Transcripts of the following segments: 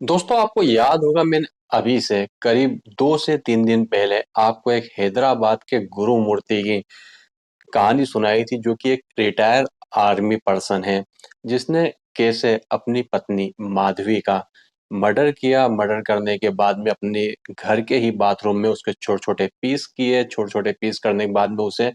दोस्तों आपको याद होगा मैंने अभी से करीब 2 से 3 दिन पहले आपको एक हैदराबाद के गुरु मूर्ति की कहानी सुनाई थी, जो कि एक रिटायर आर्मी पर्सन है जिसने कैसे अपनी पत्नी माधवी का मर्डर किया। मर्डर करने के बाद में अपने घर के ही बाथरूम में उसके छोटे छोटे पीस किए। छोटे छोटे पीस करने के बाद में उसे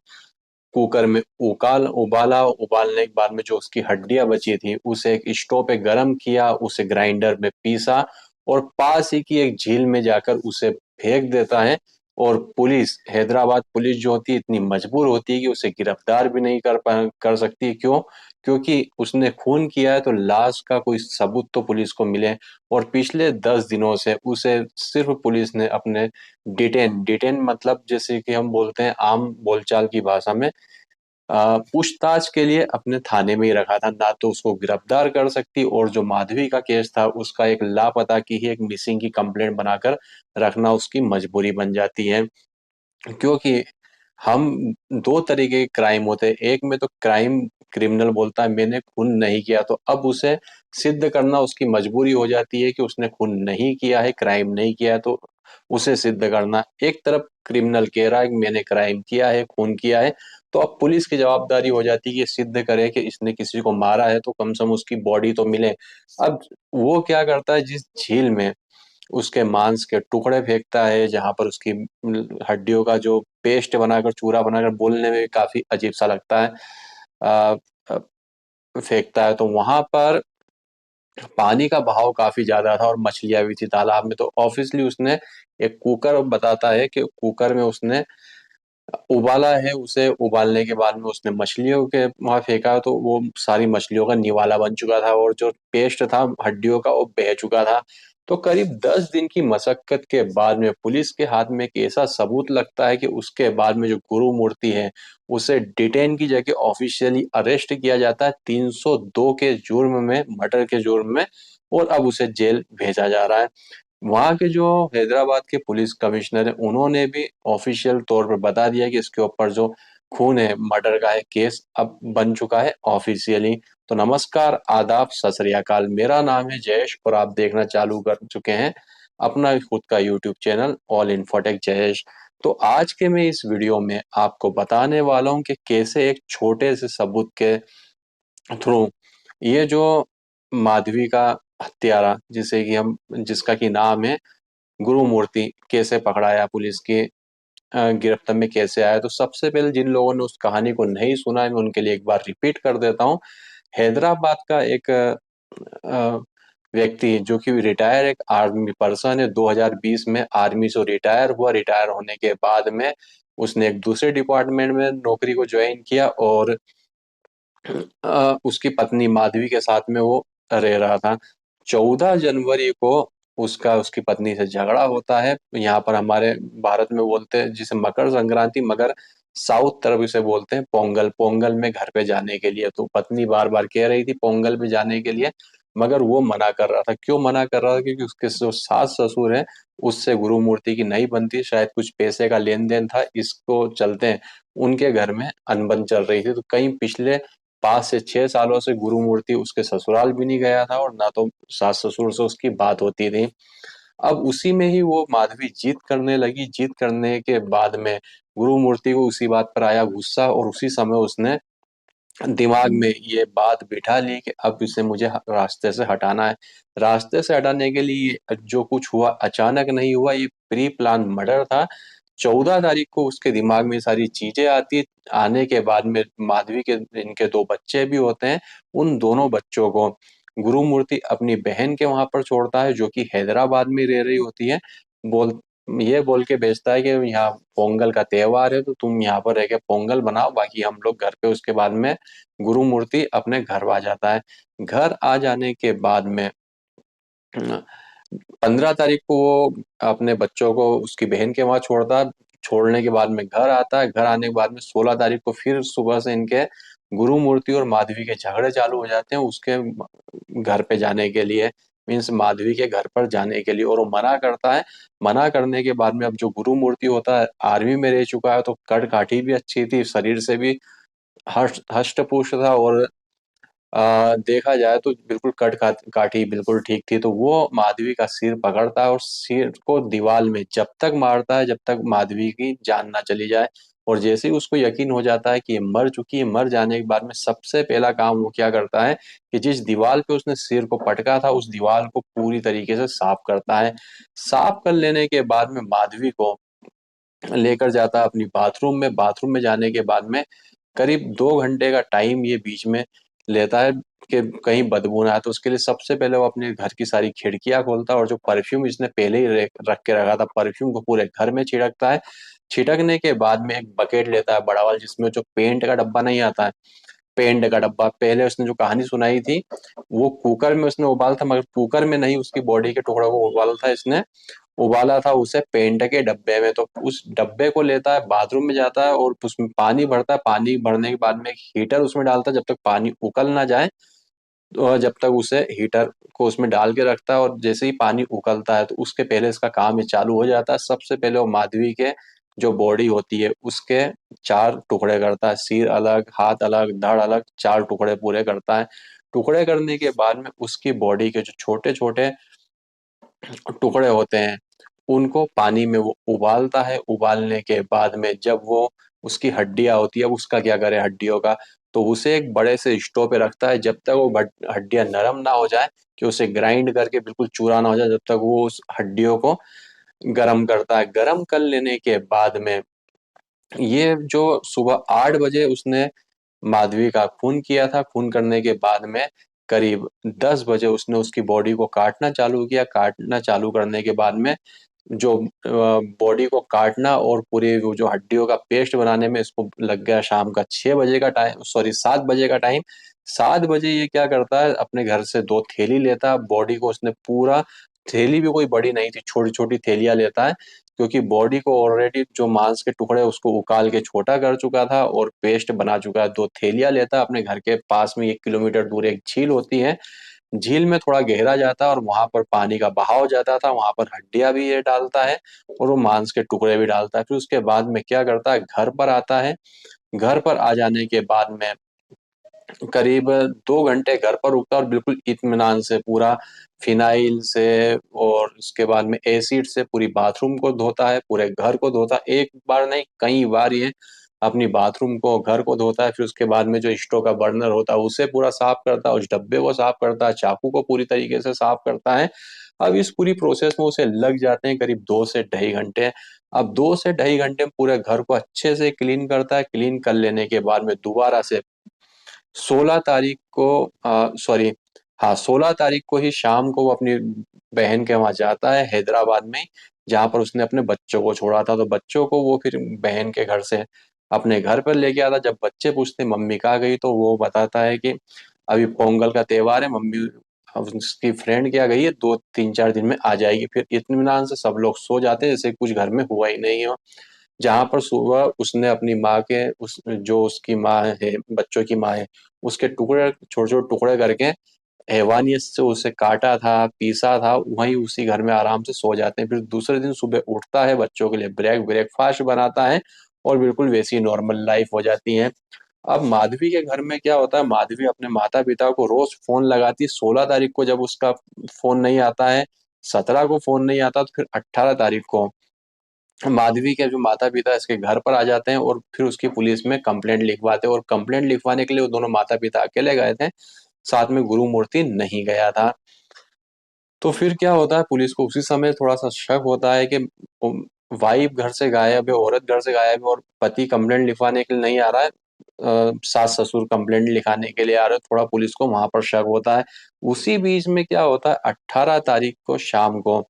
कुकर में उबाला। उबालने के बाद में जो उसकी हड्डियां बची थी उसे एक स्टोव पे गर्म किया, उसे ग्राइंडर में पीसा और पास ही की एक झील में जाकर उसे फेंक देता है। और पुलिस, हैदराबाद पुलिस जो होती है, इतनी मजबूर होती है कि उसे गिरफ्तार भी नहीं कर सकती। क्यों? क्योंकि उसने खून किया है, तो लाश का कोई सबूत तो पुलिस को मिले। और पिछले 10 दिनों से उसे सिर्फ पुलिस ने अपने डिटेन डिटेन मतलब जैसे कि हम बोलते हैं आम बोलचाल की भाषा में, पूछताछ के लिए अपने थाने में ही रखा था। ना तो उसको गिरफ्तार कर सकती, और जो माधवी का केस था उसका एक लापता की ही एक मिसिंग की कंप्लेंट बनाकर रखना उसकी मजबूरी बन जाती है। क्योंकि हम दो तरीके के क्राइम होते हैं। एक में तो क्राइम क्रिमिनल बोलता है मैंने खून नहीं किया, तो अब उसे सिद्ध करना उसकी मजबूरी हो जाती है कि उसने खून नहीं किया है, क्राइम नहीं किया है, तो उसे सिद्ध करना। एक तरफ क्रिमिनल कह रहा है कि मैंने क्राइम किया है, खून किया है, तो अब पुलिस की जवाबदारी हो जाती है कि सिद्ध करे कि इसने किसी को मारा है, तो कम से कम उसकी बॉडी तो मिले। अब वो क्या करता है, जिस झील में उसके मांस के टुकड़े फेंकता है, जहां पर उसकी हड्डियों का जो पेस्ट बनाकर, चूरा बनाकर, बोलने में भी काफी अजीब सा लगता है, आ, आ, फेंकता है, तो वहां पर पानी का बहाव काफी ज्यादा था और मछलियां भी थी तालाब में। तो ऑब्वियसली उसने एक कुकर, बताता है कि कुकर में उसने उबाला है। उसे उबालने के बाद में उसने मछलियों के वहां फेंका, तो वो सारी मछलियों का निवाला बन चुका था और जो पेस्ट था हड्डियों का वो बह चुका था। तो करीब 10 दिन की मशक्कत के बाद में पुलिस के हाथ में एक ऐसा सबूत लगता है कि उसके बाद में जो गुरु मूर्ति है उसे डिटेन की जगह ऑफिशियली अरेस्ट किया जाता है 302 के जुर्म में, मर्डर के जुर्म में। और अब उसे जेल भेजा जा रहा है। वहां के जो हैदराबाद के पुलिस कमिश्नर है उन्होंने भी ऑफिशियल तौर पर बता दिया कि इसके ऊपर जो खून है, मर्डर का है, केस अब बन चुका है ऑफिशियली। तो नमस्कार, आदाब, सत श्री अकाल। मेरा नाम है जयेश और आप देखना चालू कर चुके हैं अपना खुद का YouTube channel all infotech Jayesh. तो आज के मैं इस वीडियो में आपको बताने वाला हूं कि कैसे एक छोटे से सबूत के थ्रू ये जो माधवी का हत्यारा, जिसे कि हम जिसका की नाम है गुरु मूर्ति, कैसे पकड़ाया पुलिस की गिरफ्त में कैसे आया। तो सबसे पहले जिन लोगों ने उस कहानी को नहीं सुना है मैं उनके लिए एक बार रिपीट कर देता हूँ। हैदराबाद का एक व्यक्ति जो कि रिटायर एक आर्मी पर्सन है, 2020 में आर्मी से रिटायर हुआ। रिटायर होने के बाद में उसने एक दूसरे डिपार्टमेंट में नौकरी को ज्वाइन किया और उसकी पत्नी माधवी के साथ में वो रह रहा था। 14 जनवरी को उसका उसकी पत्नी से झगड़ा होता है। यहाँ पर हमारे भारत में बोलते हैं जिसे मकर संक्रांति, मगर साउथ तरफ इसे बोलते हैं पोंगल। पोंगल में घर पे जाने के लिए, तो पत्नी बार बार कह रही थी पोंगल में जाने के लिए, मगर वो मना कर रहा था। क्यों मना कर रहा था? क्योंकि उसके जो सास ससुर है उससे गुरु मूर्ति की नहीं बनती, शायद कुछ पैसे का लेन देन था, इसको चलते उनके घर में अनबन चल रही थी। तो कहीं पिछले 5 से 6 सालों से गुरु मूर्ति उसके ससुराल भी नहीं गया था और ना तो सास ससुर से उसकी बात होती थी। अब उसी में ही वो माधवी जिद करने लगी। जिद करने के बाद में गुरु मूर्ति को उसी बात पर आया गुस्सा, और उसी समय उसने दिमाग में ये बात बिठा ली कि अब इसे मुझे रास्ते से हटाना है। रास्ते से हटाने के लिए जो कुछ हुआ अचानक नहीं हुआ, ये प्री प्लान मर्डर था। 14 तारीख को उसके दिमाग में सारी चीजें आती। आने के बाद में माधवी के इनके 2 बच्चे भी होते हैं। उन दोनों बच्चों को गुरु मूर्ति अपनी बहन के वहां पर छोड़ता है, जो कि हैदराबाद में रह रही होती है। बोल ये बोल के भेजता है कि यहाँ पोंगल का त्योहार है, तो तुम यहाँ पर रह के पोंगल बनाओ, बाकी हम लोग घर पे। उसके बाद में गुरु मूर्ति अपने घर आ जाता है। घर आ जाने के बाद में 15 तारीख को वो अपने बच्चों को उसकी बहन के वहां छोड़ता है। छोड़ने के बाद में घर आता है। घर आने के बाद में 16 तारीख को फिर सुबह से इनके गुरु मूर्ति और माधवी के झगड़े चालू हो जाते हैं उसके घर पे जाने के लिए, मीन्स माधवी के घर पर जाने के लिए, और वो मना करता है। मना करने के बाद में अब जो गुरु मूर्ति होता है आर्मी में रह चुका है, तो कद काठी भी अच्छी थी, शरीर से भी हष्ट हष्ट पुष्ट था, और देखा जाए तो बिल्कुल काठी बिल्कुल ठीक थी। तो वो माधवी का सिर पकड़ता है और सिर को दीवार में जब तक मारता है जब तक माधवी की जान ना चली जाए। और जैसे ही उसको यकीन हो जाता है कि ये मर चुकी है, मर जाने के बाद में सबसे पहला काम वो क्या करता है कि जिस दीवार पे उसने सिर को पटका था उस दीवार को पूरी तरीके से साफ करता है। साफ कर लेने के बाद में माधवी को लेकर जाता है अपनी बाथरूम में। बाथरूम में जाने के बाद में करीब 2 घंटे का टाइम ये बीच में लेता है कि कहीं बदबू ना आए। तो उसके लिए सबसे पहले वो अपने घर की सारी खिड़कियां खोलता है और जो परफ्यूम इसने पहले ही रख के रखा था परफ्यूम को पूरे घर में छिड़कता है। छिड़कने के बाद में एक बकेट लेता है बड़ा वाला, जिसमें जो पेंट का डब्बा नहीं आता है, पेंट का डब्बा, पहले उसने जो कहानी सुनाई थी वो कुकर में उसने उबाला था, मगर कुकर में नहीं, उसकी बॉडी के टुकड़ों को उबाला था इसने, उबाला था उसे पेंट के डब्बे में। तो उस डब्बे को लेता है, बाथरूम में जाता है और उसमें पानी भरता है। पानी भरने के बाद में एक हीटर उसमें डालता है, जब तक पानी उकल ना जाए तो जब तक उसे हीटर को उसमें डाल के रखता है। और जैसे ही पानी उकलता है तो उसके पहले इसका काम ये चालू हो जाता है। सबसे पहले वो माधवी के जो बॉडी होती है उसके 4 टुकड़े करता है, सिर अलग, हाथ अलग, धड़ अलग, 4 टुकड़े पूरे करता है। टुकड़े करने के बाद में उसकी बॉडी के जो छोटे छोटे टुकड़े होते हैं उनको पानी में वो उबालता है। उबालने के बाद में जब वो उसकी हड्डियां होती है, अब उसका क्या करे हड्डियों का, तो उसे एक बड़े से स्टोव पे रखता है जब तक वो हड्डियां नरम ना हो जाए, कि उसे ग्राइंड करके बिल्कुल चूरा ना हो जाए, जब तक वो उस हड्डियों को गरम करता है। गरम कर लेने के बाद में ये जो सुबह 8 बजे उसने माधवी का खून किया था, खून करने के बाद में करीब 10 बजे उसने उसकी बॉडी को काटना चालू किया। काटना चालू करने के बाद में जो बॉडी को काटना और पूरे वो जो हड्डियों का पेस्ट बनाने में इसको लग गया शाम का 6 बजे का टाइम, सॉरी 7 बजे का टाइम। 7 बजे ये क्या करता है, अपने घर से 2 थैली लेता है। बॉडी को उसने पूरा, थैली भी कोई बड़ी नहीं थी, छोटी छोटी थैलियां लेता है, क्योंकि बॉडी को ऑलरेडी जो मांस के टुकड़े उसको उकाल के छोटा कर चुका था और पेस्ट बना चुका है। 2 थैलियां लेता है, अपने घर के पास में 1 किलोमीटर दूर एक झील होती है, झील में थोड़ा गहरा जाता है और वहां पर पानी का बहाव जाता था, वहां पर हड्डियां भी ये डालता है और वो मांस के टुकड़े भी डालता है। फिर उसके बाद में क्या करता है, घर पर आता है। घर पर आ जाने के बाद में करीब 2 घंटे घर पर रुकता है और बिल्कुल इत्मीनान से पूरा फिनाइल से और उसके बाद में एसिड से पूरी बाथरूम को धोता है, पूरे घर को धोता है। एक बार नहीं कई बार ये अपनी बाथरूम को, घर को धोता है। फिर उसके बाद में जो स्टोव का बर्नर होता है उसे पूरा साफ करता है, उस डब्बे को साफ करता है, चाकू को पूरी तरीके से साफ करता है। अब इस पूरी प्रोसेस में उसे लग जाते हैं करीब 2 से ढाई घंटे। अब 2 से ढाई घंटे में पूरे घर को अच्छे से क्लीन करता है। क्लीन कर लेने के बाद में दोबारा से 16 तारीख को, सॉरी, हाँ 16 तारीख को ही शाम को वो अपनी बहन के वहां जाता है हैदराबाद में, जहाँ पर उसने अपने बच्चों को छोड़ा था। तो बच्चों को वो फिर बहन के घर से अपने घर पर लेके आता। जब बच्चे पूछते मम्मी कहाँ गई, तो वो बताता है कि अभी पोंगल का त्योहार है मम्मी, अब उसकी फ्रेंड क्या गई है, 2 3 4 दिन में आ जाएगी। फिर इत्मीनान से सब लोग सो जाते हैं जैसे कुछ घर में हुआ ही नहीं हो। जहां पर सुबह उसने अपनी माँ के, उस जो उसकी माँ है, बच्चों की माँ है, उसके टुकड़े, छोटे छोटे टुकड़े करके हैवानियत से उसे काटा था, पीसा था, वहीं उसी घर में आराम से सो जाते हैं। फिर दूसरे दिन सुबह उठता है, बच्चों के लिए ब्रेकफास्ट बनाता है और बिल्कुल वैसी नॉर्मल लाइफ हो जाती है। अब माधवी के घर में क्या होता है, माधवी अपने माता पिता को रोज फोन लगाती है। 16 तारीख को जब उसका फोन नहीं आता है, 17 को फोन नहीं आता, तो फिर 18 तारीख को माधवी के जो माता पिता इसके घर पर आ जाते हैं और फिर उसकी पुलिस में कंप्लेंट लिखवाते हैं। और कंप्लेंट लिखवाने के लिए वो दोनों माता पिता अकेले गए थे, साथ में गुरु मूर्ति नहीं गया था। तो फिर क्या होता है, पुलिस को उसी समय थोड़ा सा शक होता है कि वाइफ घर से गायब है, औरत घर से गायब है और पति कंप्लेंट लिखवाने के लिए नहीं आ रहा है, सास ससुर कंप्लेंट लिखाने के लिए आ रहे हैं। थोड़ा पुलिस को वहां पर शक होता है। उसी बीच में क्या होता है, 18 तारीख को शाम को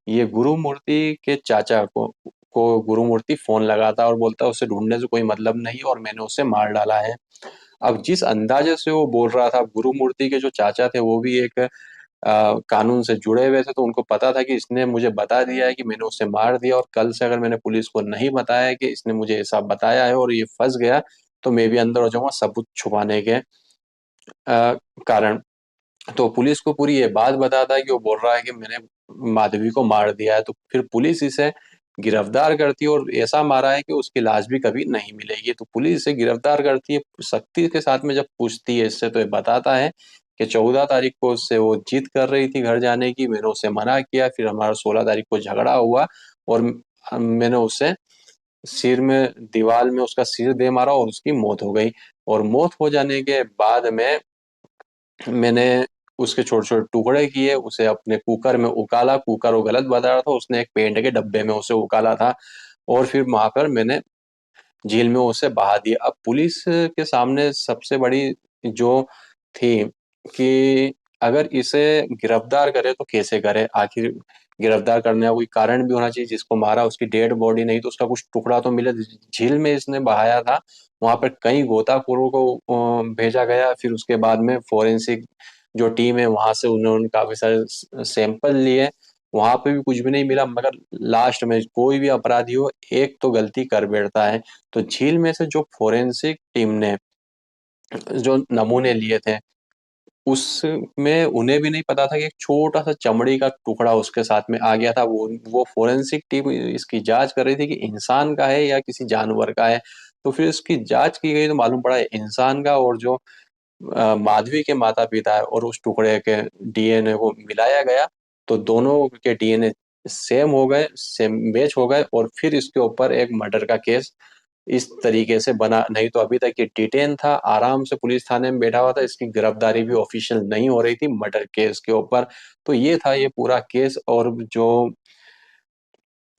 ये गुरुमूर्ति के चाचा को गुरुमूर्ति फोन लगाता है और बोलता है उसे ढूंढने से कोई मतलब नहीं और मैंने उसे मार डाला है। अब जिस अंदाजे से वो बोल रहा था, गुरुमूर्ति के जो चाचा थे वो भी एक कानून से जुड़े हुए थे, तो उनको पता था कि इसने मुझे बता दिया है कि मैंने उसे मार दिया, और कल से अगर मैंने पुलिस को नहीं बताया कि इसने मुझे ऐसा बताया है और ये फंस गया, तो मैं भी अंदर हो जाऊंगा सबूत छुपाने के कारण। तो पुलिस को पूरी ये बात बताता है कि वो बोल रहा है कि मैंने माधवी को मार दिया है। तो फिर पुलिस इसे गिरफ्तार करती है और ऐसा मारा है कि उसकी लाश भी कभी नहीं मिलेगी। तो पुलिस इसे गिरफ्तार करती है, सख्ती के साथ में जब पूछती है इससे, तो ये बताता है कि 14 तारीख को उससे वो जिद कर रही थी घर जाने की, मैंने उसे मना किया, फिर हमारा 16 तारीख को झगड़ा हुआ और मैंने उसे सिर में, दीवार में उसका सिर दे मारा और उसकी मौत हो गई। और मौत हो जाने के बाद में मैंने उसके छोटे छोटे टुकड़े किए, उसे अपने कुकर में उकाला, कुकर वो गलत बता रहा था, उसने एक पेंट के डब्बे में उसे उकाला था और फिर वहां पर मैंने झील में उसे बहा दिया। अब पुलिस के सामने सबसे बड़ी जो थी कि अगर इसे गिरफ्तार करे तो कैसे करे, आखिर गिरफ्तार करने का कोई कारण भी होना चाहिए, जिसको मारा उसकी डेड बॉडी नहीं तो उसका कुछ टुकड़ा तो मिले। झील में इसने बहाया था, वहां पर कई गोताखोरों को भेजा गया, फिर उसके बाद में फोरेंसिक जो टीम है वहां से उन्होंने काफी सारे सैंपल लिए, वहां पे भी कुछ भी नहीं मिला। मगर लास्ट में कोई भी अपराधी हो एक तो गलती कर बैठता है। तो झील में से जो फोरेंसिक टीम ने जो नमूने लिए थे उसमें उन्हें भी नहीं पता था कि एक छोटा सा चमड़ी का टुकड़ा उसके साथ में आ गया था। वो फोरेंसिक टीम इसकी जांच कर रही थी कि इंसान का है या किसी जानवर का है। तो फिर इसकी जांच की गई तो मालूम पड़ा है इंसान का, और जो माधवी के माता पिता है और उस टुकड़े के डीएनए को मिलाया गया, तो दोनों के डीएनए सेम हो गए, सेम मैच हो गए, और फिर इसके ऊपर एक मर्डर का केस इस तरीके से बना। नहीं तो अभी तक ये डिटेन था, आराम से पुलिस थाने में बैठा हुआ था, इसकी गिरफ्तारी भी ऑफिशियल नहीं हो रही थी मर्डर केस के ऊपर। तो ये था ये पूरा केस। और जो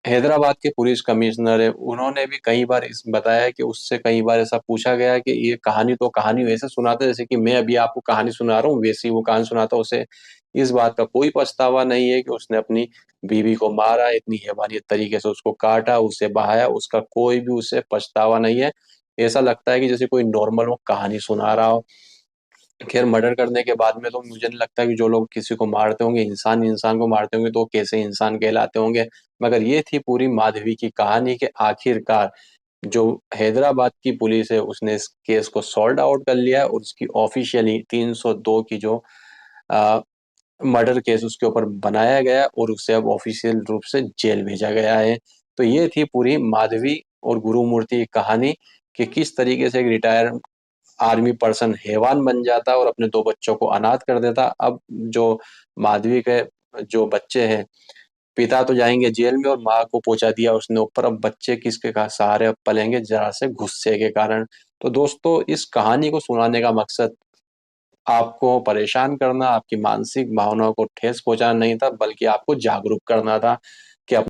हैदराबाद के पुलिस कमिश्नर है उन्होंने भी कई बार इस बताया कि उससे कई बार ऐसा पूछा गया कि ये कहानी तो कहानी वैसे सुनाता है जैसे कि मैं अभी आपको कहानी सुना रहा हूँ, वैसी वो कहानी सुनाता, उसे इस बात का कोई पछतावा नहीं है कि उसने अपनी बीवी को मारा, इतनी हैवानियत तरीके से उसको काटा, उसे बहाया, उसका कोई भी उसे पछतावा नहीं है। ऐसा लगता है कि जैसे कोई नॉर्मल वो कहानी सुना रहा हो। खैर मर्डर करने के बाद में तो मुझे नहीं लगता कि जो लोग किसी को मारते होंगे, इंसान इंसान को मारते होंगे, तो वो कैसे इंसान कहलाते होंगे। मगर ये थी पूरी माधवी की कहानी के आखिरकार जो हैदराबाद की पुलिस है उसने इस केस को सॉल्व आउट कर लिया है और उसकी ऑफिशियली 302 की जो मर्डर केस उसके ऊपर बनाया गया है और उसे अब ऑफिशियल रूप से जेल भेजा गया है। तो ये थी पूरी माधवी और गुरुमूर्ति की कहानी कि किस तरीके से एक रिटायर आर्मी पर्सन हैवान बन जाता और अपने दो बच्चों को अनाथ कर देता। अब जो माधवी के जो बच्चे हैं, पिता तो जाएंगे जेल में और माँ को पहुंचा दिया उसने ऊपर, अब बच्चे किसके सहारे अब पलेंगे, जरा से गुस्से के कारण। तो दोस्तों इस कहानी को सुनाने का मकसद आपको परेशान करना, आपकी मानसिक भावनाओं को ठेस पहुंचाना नहीं था, बल्कि आपको जागरूक करना था।